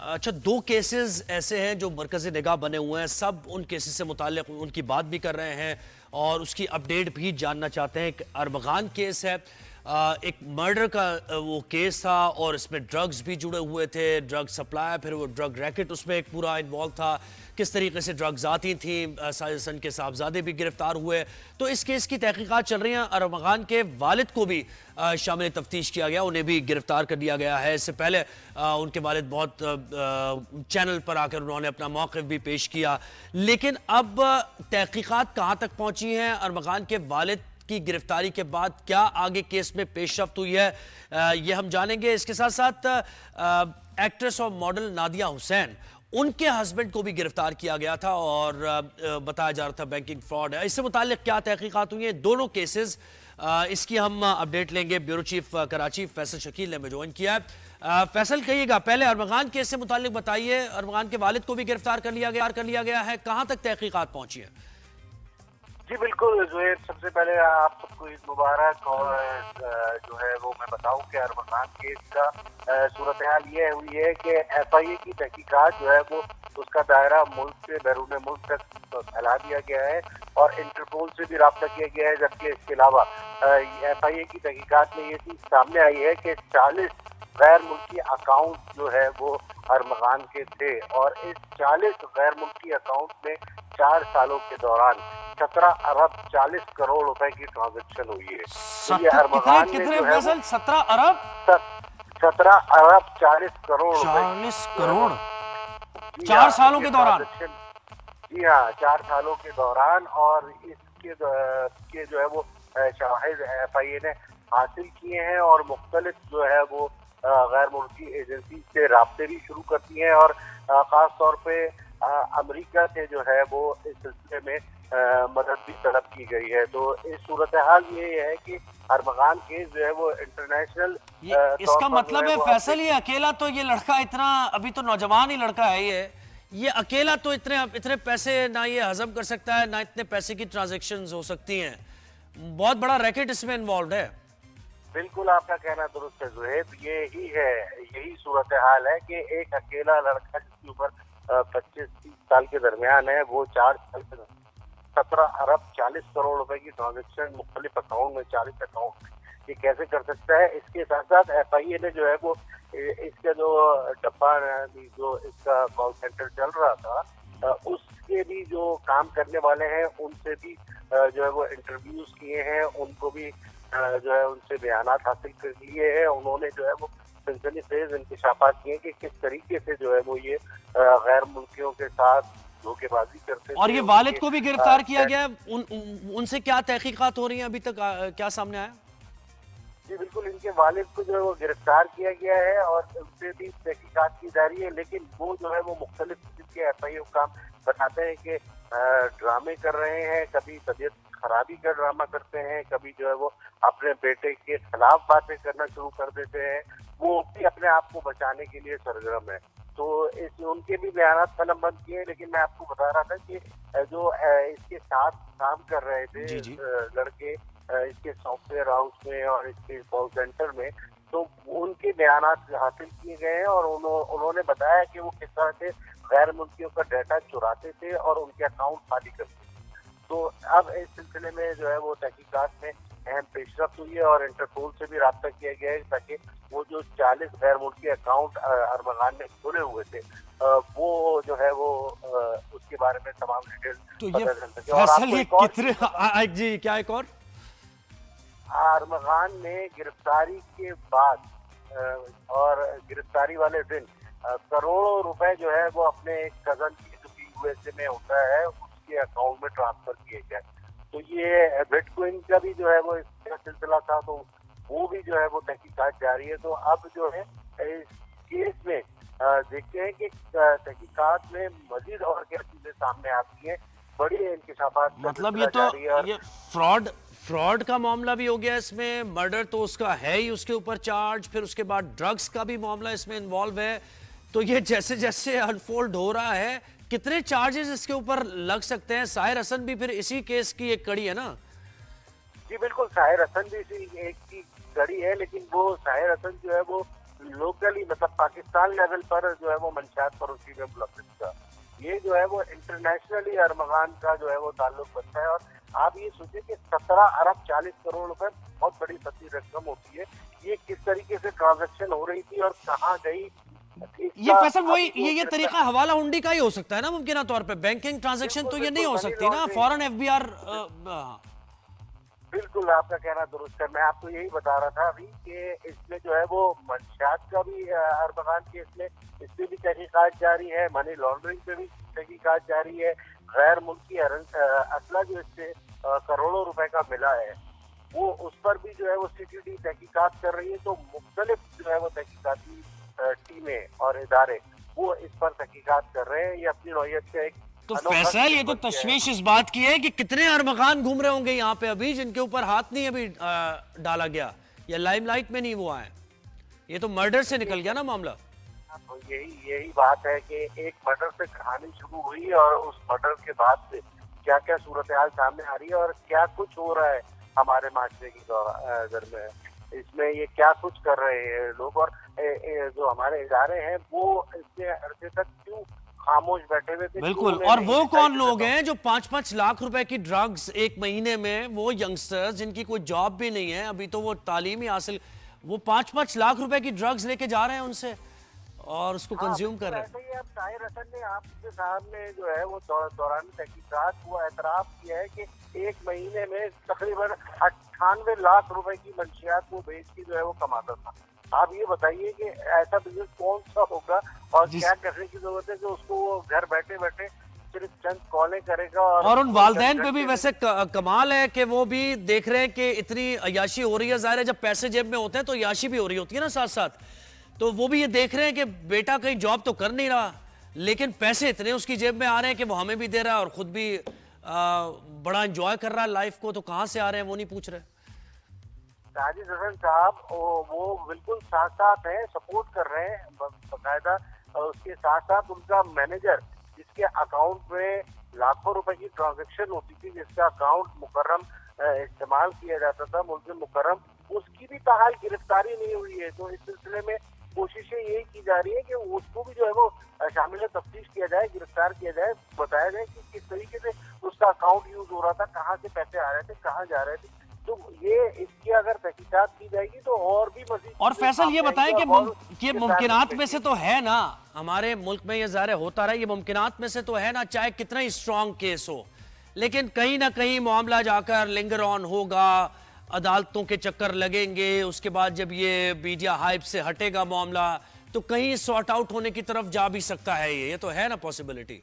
اچھا، دو کیسز ایسے ہیں جو مرکز نگاہ بنے ہوئے ہیں، سب ان کیسز سے متعلق ان کی بات بھی کر رہے ہیں اور اس کی اپڈیٹ بھی جاننا چاہتے ہیں۔ ایک ارمغان کیس ہے، ایک مرڈر کا وہ کیس تھا اور اس میں ڈرگز بھی جڑے ہوئے تھے، ڈرگ سپلائی، پھر وہ ڈرگ ریکٹ اس میں ایک پورا انوالو تھا، کس طریقے سے ڈرگز آتی تھیں، ساجد حسن کے صاحبزادے بھی گرفتار ہوئے۔ تو اس کیس کی تحقیقات چل رہی ہیں۔ ارمغان کے والد کو بھی شامل تفتیش کیا گیا، انہیں بھی گرفتار کر لیا گیا ہے۔ اس سے پہلے ان کے والد بہت چینل پر آ کر انہوں نے اپنا موقف بھی پیش کیا، لیکن اب تحقیقات کہاں تک پہنچی ہیں؟ ارمغان کے والد کی گرفتاری کے بعد کیا آگے کیس میں پیش رفت ہوئی ہے، یہ ہم جانیں گے۔ اس کے ساتھ ساتھ ایکٹریس اور ماڈل نادیہ حسین، ان کے ہسبینڈ کو بھی گرفتار کیا گیا تھا اور بتایا جا رہا تھا بینکنگ فراڈ ہے۔ اس سے متعلق کیا تحقیقات ہوئی ہیں دونوں کیسز، اس کی ہم اپڈیٹ لیں گے۔ بیورو چیف کراچی فیصل شکیل نے ہمیں جوائن کیا ہے۔ فیصل، کہیے گا پہلے ارمغان کیس سے متعلق بتائیے، ارمغان کے والد کو بھی گرفتار کر لیا گیا ہے، کہاں تک تحقیقات پہنچی ہیں؟ جی بالکل زہیر، سب سے پہلے آپ سب کو عید مبارک۔ اور جو ہے وہ میں بتاؤں کہ ارمغان کیس کا صورتحال یہ ہوئی ہے کہ ایف آئی اے کی تحقیقات جو ہے وہ اس کا دائرہ ملک سے بیرون ملک تک پھیلا دیا گیا ہے اور انٹرپول سے بھی رابطہ کیا گیا ہے، جبکہ اس کے علاوہ ایف آئی اے کی تحقیقات میں یہ چیز سامنے آئی ہے کہ 40 غیر ملکی اکاؤنٹ جو ہے وہ ارمغان کے تھے اور اس 40 غیر ملکی اکاؤنٹ میں 4 سالوں کے دوران 17 ارب 40 کروڑ روپے کی ٹرانزیکشن ہوئی ہے۔ تو یہ ارمغان کتنے فیصل؟ 17 ارب 17 ارب 40 کروڑ روپے 40 کروڑ 4 سالوں کے دوران؟ جی ہاں، 4 سالوں کے دوران، اور اس کے جو ہے وہ شواہد ایف آئی اے نے حاصل کیے ہیں اور مختلف جو ہے وہ غیر ملکی ایجنسی سے رابطے بھی شروع کرتی ہیں اور خاص طور پہ امریکہ سے جو ہے وہ اس سلسلے میں مدد بھی طلب کی گئی ہے۔ تو اس صورتحال یہ ہے کہ ارمغان کیس جو ہے وہ انٹرنیشنل اس کا مطلب ہے فیصل یہ اکیلا تو یہ لڑکا اتنا ابھی تو نوجوان ہی لڑکا ہے، یہ اکیلا تو اتنے پیسے نہ یہ ہضم کر سکتا ہے، نہ اتنے پیسے کی ٹرانزیکشنز ہو سکتی ہیں، بہت بڑا ریکٹ اس میں انوالوڈ ہے۔ بالکل آپ کا کہنا درست ہے زہیب، یہی صورتحال ہے کہ ایک اکیلا لڑکا جس کی عمر 25-30 سال کے درمیان ہے، وہ 4 سال کے 17 ارب 40 کروڑ روپے کی ٹرانزیکشن مختلف اکاؤنٹ میں 40 اکاؤنٹ میں یہ کیسے کر سکتا ہے۔ اس کے ساتھ ساتھ ایف آئی اے نے جو ہے وہ اس کا جو ڈبہ جو اس کا کال سینٹر چل رہا تھا اس کے بھی جو کام کرنے والے ہیں ان سے بھی جو ہے وہ انٹرویوز کیے ہیں، ان کو بھی جو ہے ان سے بیانات حاصل کر لیے ہیں۔ انہوں نے جو ہے وہ سنسنی خیز انکشافات کیے کہ کس طریقے سے جو ہے وہ یہ غیر ملکیوں کے ساتھ دھوکے بازی کرتے اور یہ والد کو بھی گرفتار کیا گیا، ان سے کیا تحقیقات ہو رہی ہیں ابھی تک، کیا سامنے آیا؟ جی بالکل، ان کے والد کو جو ہے وہ گرفتار کیا گیا ہے اور ان سے بھی تحقیقات کی جا رہی ہے، لیکن وہ جو ہے وہ مختلف قسم کے ایف آئی اے کام بتاتے ہیں کہ ڈرامے کر رہے ہیں، کبھی طبیعت خرابی کا ڈرامہ کرتے ہیں، کبھی جو ہے وہ اپنے بیٹے کے خلاف باتیں کرنا شروع کر دیتے ہیں، وہ بھی اپنے آپ کو بچانے کے لیے سرگرم ہے۔ تو ان کے بھی بیانات قلم بند کیے، لیکن میں آپ کو بتا رہا تھا کہ جو اس کے ساتھ کام کر رہے تھے لڑکے اس کے سافٹ ویئر ہاؤس میں اور اس کے کال سینٹر میں، تو ان کے بیانات حاصل کیے گئے ہیں اور انہوں نے بتایا کہ وہ کس طرح سے غیر ملکیوں کا ڈیٹا چراتے تھے اور ان کے اکاؤنٹ خالی کرتے تھے۔ تو اب اس سلسلے میں جو ہے وہ تحقیقات میں اہم پیش رفت ہوئی ہے اور انٹرپول سے بھی رابطہ کیا گیا ہے تاکہ وہ جو 40 غیر ملکی اکاؤنٹ ارمغان نے کھولے ہوئے تھے وہ جو ہے وہ اس کے بارے میں تمام ڈیٹیل پتہ چل سکے۔ اور آپ کو جی کیا ایک اور ارمغان نے گرفتاری کے بعد اور گرفتاری والے دن کروڑوں روپے جو ہے وہ اپنے ایک کزن کی جو کہ یو ایس اے میں ہوتا ہے اس کے اکاؤنٹ میں ٹرانسفر کیے گئے۔ تو یہ بٹ کوئن کا بھی جو ہے وہ اس کا سلسلہ تھا، تو وہ بھی جو ہے وہ تحقیقات جاری ہے۔ تو اب جو ہے اس کیس میں دیکھتے ہیں کہ تحقیقات میں مزید اور کیا چیزیں سامنے آتی ہیں، بڑی انکشافات کا مطلب سلسلہ جاری ہے۔ یہ فراڈ کا معاملہ بھی ہو گیا اس میں، مرڈر تو اس کا ہے ہی، اس کے اوپر چارج، پھر اس کے بعد ڈرگز کا بھی معاملہ اس میں انوالو ہے۔ تو یہ جیسے جیسے انفولڈ ہو رہا ہے، کتنے چارجز اس کے اوپر لگ سکتے ہیں؟ ساحر حسن بھی پھر اسی کیس کی ایک کڑی ہے نا؟ جی بالکل، ساحر حسن بھی اسی ایک کی کڑی ہے، لیکن وہ ساحر حسن جو ہے وہ लोकली मतलब पाकिस्तान लेवल पर जो है वो मंशियात फरोशी में मुलव्वस था। ये जो है वो इंटरनेशनली अरमगान का जो है वो ताल्लुक बनता है। और आप ये सोचिए कि 17 अरब 40 करोड़ रुपए बहुत बड़ी सच्ची रकम होती है। ये किस तरीके से ट्रांजैक्शन हो रही थी और कहाँ गई, ये फैसल वही ये तरीका हवाला हुंडी का ही हो सकता है ना मुमकिन तौर पे, बैंकिंग ट्रांजैक्शन तो ये नहीं हो सकती ना, फॉरेन एफबीआर। बिल्कुल आपका कहना दुरुस्त है। मैं आपको यही बता रहा था अभी कि इसमें जो है वो मंशियात का भी अरमगान केस में इसमें भी तहकीकात जारी है, मनी लॉन्ड्रिंग पे भी तहकीकात जारी है, गैर मुल्की असला जो इससे करोड़ों रुपए का मिला है वो उस पर भी जो है वो सीटीडी तहकीकात कर रही है। तो मुख्तलिफ जो है वो तहकीकाती टीमें और इदारे वो इस पर तहकीकात कर रहे हैं। ये अपनी नौयत से एक तो फैसल ये तो तशवीश इस बात की है कि कितने अरमगान घूम रहे होंगे यहाँ पे अभी जिनके ऊपर हाथ नहीं अभी डाला गया या लाइमलाइट में नहीं वो आए। ये तो मर्डर से निकल गया ना मामला। तो यही बात है कि एक मर्डर से कहानी शुरू हुई और उस मर्डर के बाद से क्या क्या सूरत हाल सामने आ रही है और क्या कुछ हो रहा है हमारे माशरे की दर में, इसमें ये क्या कुछ कर रहे हैं लोग और जो हमारे इदारे हैं वो इतने अरसे तक क्यों खामोश बैठे हुए थे। बिल्कुल। और वो कौन लोग हैं जो 5-5 लाख रुपए की ड्रग्स एक महीने में, वो यंगस्टर्स जिनकी कोई जॉब भी नहीं है अभी, तो वो तालीम ही हासिल, वो 5-5 लाख रुपए की ड्रग्स लेके जा रहे हैं उनसे और उसको कंज्यूम कर रहे हैं। अब ताहिर हसन ने आपके सामने जो है वो दौरान तहकीकात वो एतराफ किया है कि एक महीने में तकरीबन 98 लाख रुपए की मंशियात वो बेच के जो है वो कमाता था। आप ये बताइए कि ऐसा बिजनेस कौन सा होगा और क्या करने की जरूरत है कि उसको वो घर बैठे बैठे सिर्फ चंद कॉलें करेगा। और उन वालदैन पे भी वैसे कमाल है कि वो भी देख रहे हैं कि इतनी अयाशी हो रही है। जाहिर है जब पैसे जेब में होते हैं तो अयाशी भी हो रही होती है ना साथ साथ, तो वो भी ये देख रहे हैं कि बेटा कहीं जॉब तो कर नहीं रहा लेकिन पैसे इतने उसकी जेब में आ रहे हैं कि वो हमें भी दे रहा है और खुद भी बड़ा एंजॉय कर रहा है लाइफ को, तो कहाँ से आ रहे हैं वो नहीं पूछ रहे। साजिद हसन साहब वो बिल्कुल साथ साथ हैं, सपोर्ट कर रहे हैं बाकायदा। उसके साथ साथ उनका मैनेजर जिसके अकाउंट में लाखों रुपए की ट्रांजैक्शन होती थी, जिसका अकाउंट मुकर्रम इस्तेमाल किया जाता था, मुल्ज़िम मुकर्रम, उसकी भी ताहाल गिरफ्तारी नहीं हुई है। तो इस सिलसिले में कोशिशें यही की जा रही है कि उसको भी जो है वो शामिल तफ्तीश किया जाए, गिरफ्तार किया जाए, बताया जाए कि किस तरीके से उसका अकाउंट यूज हो रहा था, कहाँ से पैसे आ रहे थे, कहाँ जा रहे थे। तो ये इसकी अगर तहकीकात की जाएगी तो और भी मजीद। और फैसल ये बताएं कि मुमकिनात में से तो है ना, हमारे मुल्क में ये ज़ाहिर होता रहा, ये मुमकिनात में से तो है ना, चाहे कितना ही स्ट्रॉन्ग केस हो, लेकिन कहीं ना कहीं मामला जाकर लिंगर ऑन होगा, अदालतों के चक्कर लगेंगे, उसके बाद जब ये मीडिया हाइप से हटेगा मामला तो कहीं सॉर्ट आउट होने की तरफ जा भी सकता है। ये तो है ना पॉसिबिलिटी।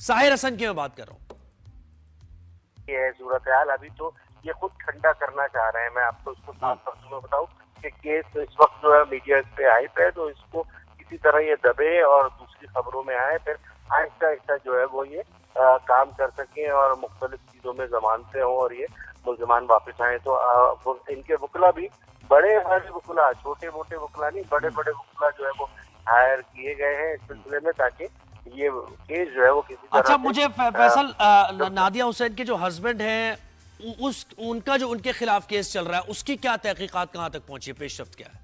साहिर हसन की मैं बात कर रहा हूँ। ये सूरत हाल अभी तो ये खुद ठंडा करना चाह रहे हैं। मैं आपको इसको साफ शब्दों में बताऊं कि केस इस वक्त जो है मीडिया पे हाइप है, तो इसको किसी तरह ये दबे और दूसरी खबरों में आए, फिर आहिस्ता आहिस्ता जो है वो ये काम कर सकें और मुख्तलिफ चीजों में जमानतें हों और ये मुलजमान वापस आए। तो इनके वकला भी बड़े बड़े वकला, छोटे मोटे वकला नहीं, बड़े बड़े वकला जो है वो हायर किए गए हैं इस सिलसिले में, ताकि ये केस जो है वो किसी तरह। अच्छा, मुझे फैसल नादिया हुसैन के जो हस्बैंड हैं उनका जो उनके खिलाफ केस चल रहा है उसकी क्या तहकीकात कहाँ तक पहुंची है, पेशरफ्त क्या है?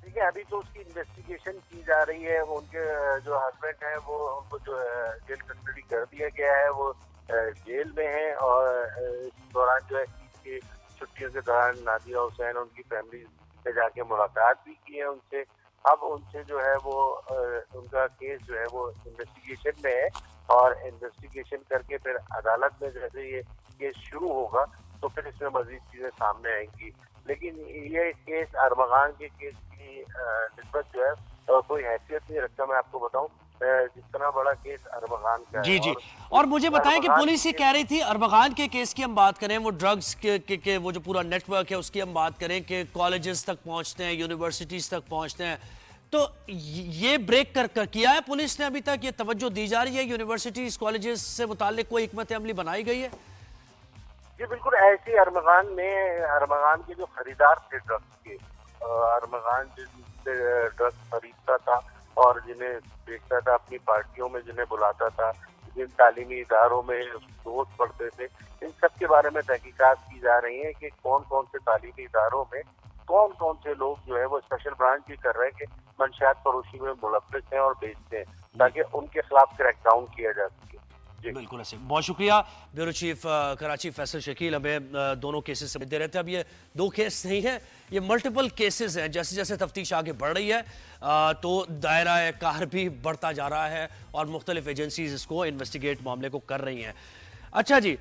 ठीक है, अभी तो उसकी इन्वेस्टिगेशन की जा रही है। उनके जो हस्बैंड हैं वो उनको जो जेल कस्टडी कर दिया गया है, वो जेल में हैं। और इस दौरान जो है की छुट्टियों के दौरान नादिया हुसैन उनकी फैमिली से जाके मुलाकात भी की है उनसे। अब उनसे जो है वो उनका केस जो है वो इन्वेस्टिगेशन में है और इन्वेस्टिगेशन करके फिर अदालत में जैसे ये केस शुरू होगा तो फिर इसमें मजीद चीजें सामने आएंगी। लेकिन ये केस अरमगान के केस की निस्बत जो है कोई हैसियत नहीं रखता। मैं आपको बताऊं जितना बड़ा केस अरमगान का जी जी। और मुझे बताएं कि पुलिस ये कह रही थी अरमगान के केस की हम बात करें, वो ड्रग्स के वो जो पूरा नेटवर्क है उसकी हम बात करें कि कॉलेजेस तक पहुंचते हैं, यूनिवर्सिटीज तक पहुंचते हैं, तो ये ब्रेक कर किया है पुलिस ने अभी तक? ये तवज्जो दी जा रही है यूनिवर्सिटीज कॉलेजेस से मुताल्लिक कोई हिकमत अमली बनाई गई है? जी बिल्कुल, ऐसे अरमगान के जो खरीदार थे ड्रग्स के, अरमगान जिनसे ड्रग्स खरीदता था और जिन्हें बेचता था अपनी पार्टियों में, जिन्हें बुलाता था, जिन तालीमी इदारों में दोस्त पढ़ते थे, इन सब के बारे में तहकीकात की जा रही है कि कौन कौन से तालीमी इदारों में कौन कौन से लोग जो है वो स्पेशल ब्रांच भी कर रहे हैं कि मंशियात फरोशी में मुलव्वस हैं और बेचते हैं, ताकि उनके खिलाफ क्रैकडाउन किया जा सके। बिल्कुल ऐसे। बहुत शुक्रिया ब्यूरो चीफ कराची फैसल शकील, हमें दोनों केसेस दे रहे थे। अब ये दो केस नहीं है, ये मल्टीपल केसेस हैं। जैसे जैसे तफ्तीश आगे बढ़ रही है तो दायरा कार भी बढ़ता जा रहा है और मुख्तलिफ एजेंसीज इसको इन्वेस्टिगेट मामले को कर रही हैं। अच्छा जी।